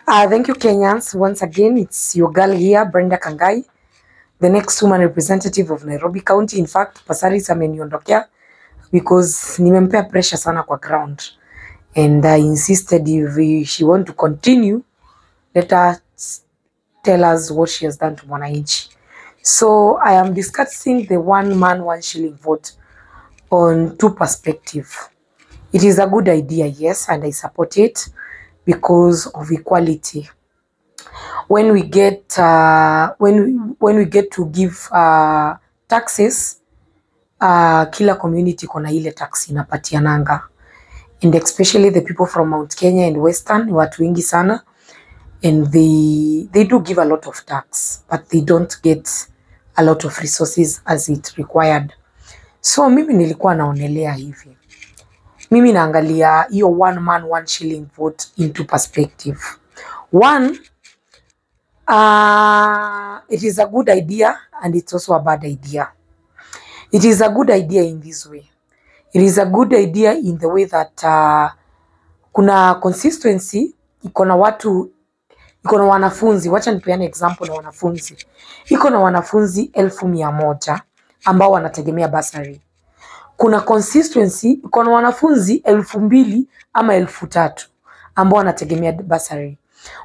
Thank you, Kenyans. Once again, it's your girl here, Brenda Kangai, the next woman representative of Nairobi County. In fact, Pasaris ameniondokea because nimempea pressure sana kwa ground. And I insisted if she want to continue, let her tell us what she has done to Mwananchi. So I am discussing the one man, one shilling vote on two perspectives. It is a good idea, yes, and I support it because of equality. When we get when we get to give taxes, kila community kona ile tax inapatiananga, and especially the people from Mount Kenya and Western, watu wengi sana, and they do give a lot of tax, but they don't get a lot of resources as it required. So mimi nilikuwa naonelea hivi, mimi naangalia hiyo one man one shilling vote into perspective. One, it is a good idea and it's also a bad idea. It is a good idea in this way. It is a good idea in the way that kuna consistency, ikona watu, ikona wanafunzi, wacha nipeane example na wanafunzi. Ikona wanafunzi 1,100 ambao wanategemea bursary. Kuna consistency, ikona wanafunzi 2,000 ama 3,000 ambao wanategemea bursary.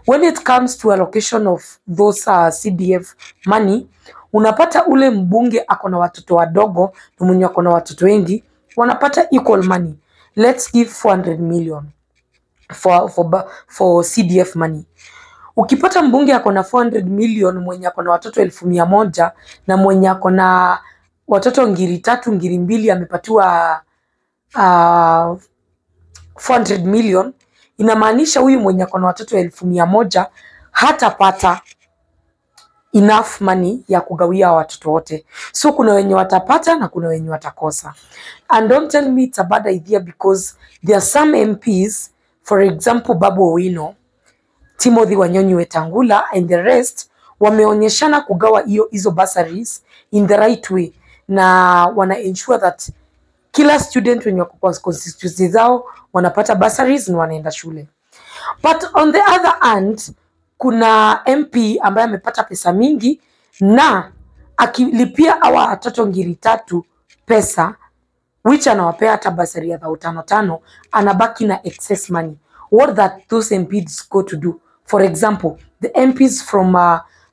When it comes to allocation of those CDF money, unapata ule mbunge akona watoto wadogo na mwenye akona watoto wengi wanapata equal money. Let's give 400 million for CDF money. Ukipata mbunge akona 400 million mwenye akona watoto 1,100 na mwenye akona watoto 3,000 2,000 amepatiwa 400 million, inamaanisha huyu mwenye akona watoto 1,100 hatapata enough money ya kugawia watoto wote. So kuna wenye watapata na kuna wenye watakosa. And don't tell me it's a bad idea, because there are some MPs, for example Babu Owino, Timothy Wanyonyi Wetangula and the rest, wameonyeshana kugawa hizo bursaries in the right way, na wana ensure that kila student wenye wako kwa constituency zao wanapata bursaries na wanaenda shule. But on the other hand, kuna MP ambaye amepata pesa mingi na akilipia hawa watoto 3,000 pesa, which anawapea hata bursary ya 5,500, anabaki na excess money. What that those MPs go to do? For example, the MPs from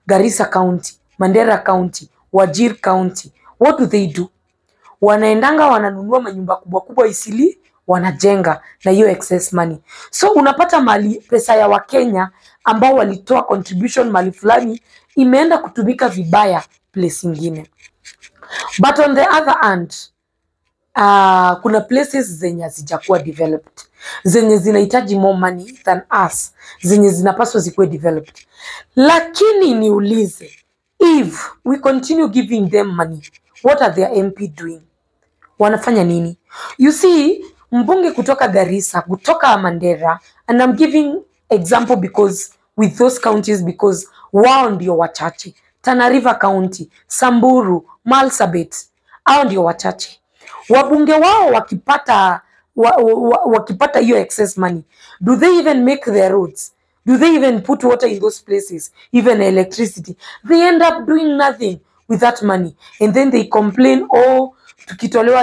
Garissa County, Mandera County, Wajir County, what do? Wanaendanga wananunua manyumba kubwa kubwa Isili, wanajenga na hiyo excess money. So unapata mali pesa ya Wakenya ambao walitoa contribution mali fulani imeenda kutumika vibaya place ingine. But on the other hand, kuna places zenye hazijakuwa developed, zenye zinahitaji more money than us, zenye zinapaswa zikuwe developed. Lakini niulize, if we continue giving them money, what are their MP doing? Wanafanya nini? You see, mbunge kutoka Garissa, kutoka Mandera, and I'm giving example because with those counties, because wao ndio wachache. Tana River County, Samburu, Marsabit, hao ndio wachache. Wabunge wao wakipata hiyo excess money, do they even make their roads? Do they even put water in those places? Even electricity? They end up doing nothing with that money. And then they complain, oh, tukitolewa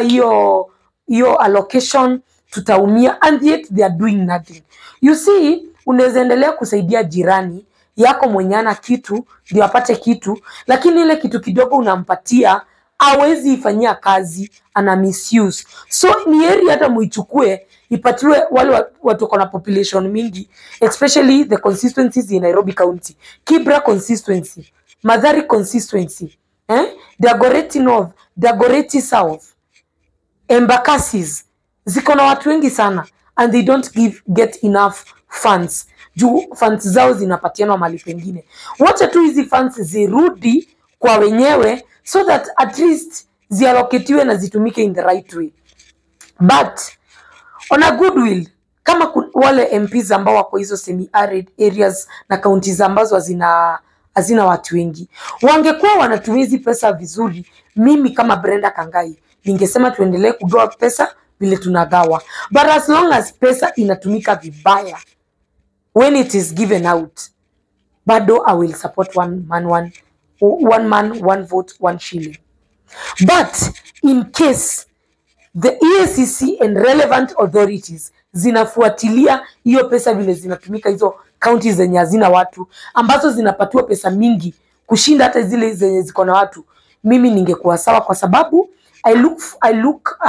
hiyo allocation tutaumia, and yet they are doing nothing. You see, unaweza endelea kusaidia jirani yako mwenye ana kitu ndio apate kitu, lakini ile kitu kidogo unampatia hawezi ifanyia kazi, ana misuse. So ni heri hata muichukue ipatiwe wale watu kuna population mingi, especially the constituencies in Nairobi County. Kibra constituency, Mathari constituency, Dagoretti North, Dagoretti South, Embakassis, ziko na watu wengi sana, and they don't get enough funds. Juu funds zao zinapatianwa mahali pengine. Wacha tu hizi funds zirudi kwa wenyewe, so that at least ziallocatiwe na zitumike in the right way. But on a goodwill, kama wale MPs ambao wako hizo semi-arid areas na counties ambazo hazina watu wengi, wangekuwa wanatumia hizi pesa vizuri, mimi kama Brenda Kangai ningesema tuendelee kugawa pesa vile tunagawa. But as long as pesa inatumika vibaya, when it is given out, bado I will support one man, one vote, 1 shilling. But in case the EACC and relevant authorities zinafuatilia hiyo pesa vile zinatumika hizo counties zenye hazina watu, ambazo zinapatiwa pesa mingi kushinda hata zile zenye ziko na watu, mimi ningekuwa sawa, kwa sababu I look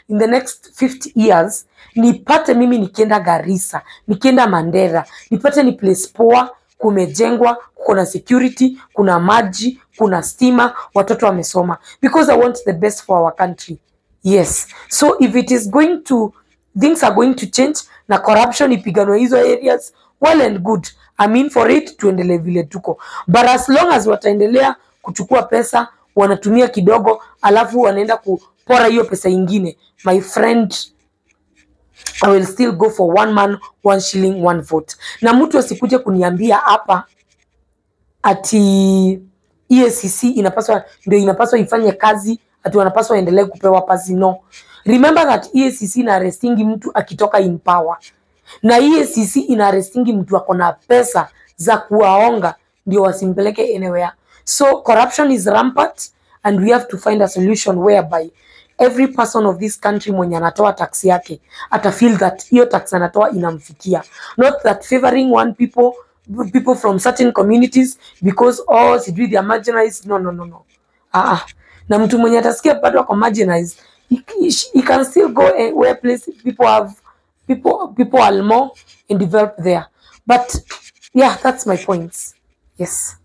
in the next 50 years nipate mimi nikienda Garissa, nikienda Mandera, nipate ni place poa, kumejengwa, kuna security, kuna maji, kuna stima, watoto wamesoma, because I want the best for our country. Yes. So if it is going to, things are going to change na corruption ipiganwe hizo areas, well and good. I mean for it tuendelee vile tuko. But as long as wataendelea kuchukua pesa, wanatumia kidogo, alafu wanaenda kupora hiyo pesa ingine, my friend, I will still go for 1 man, 1 shilling, 1 vote. Na mtu asikuje kuniambia hapa ati EACC inapaswa ifanye kazi, ati wanapaswa endelee kupewa pasi. No. Remember that EACC ina arrestingi mtu akitoka in power. Na EACC ina arrestingi mtu akona pesa za kuwaonga ndio wasimpeleke anywhere. So corruption is rampant and we have to find a solution whereby every person of this country mwenye anatoa tax yake ata feel that hiyo tax anatoa inamfikia. Not that favoring people from certain communities because sijui they are marginalized. No. Na mtu mwenye atasikia bado ako marginalized, he can still go where place people are more and develop there. But yeah, that's my points. Yes.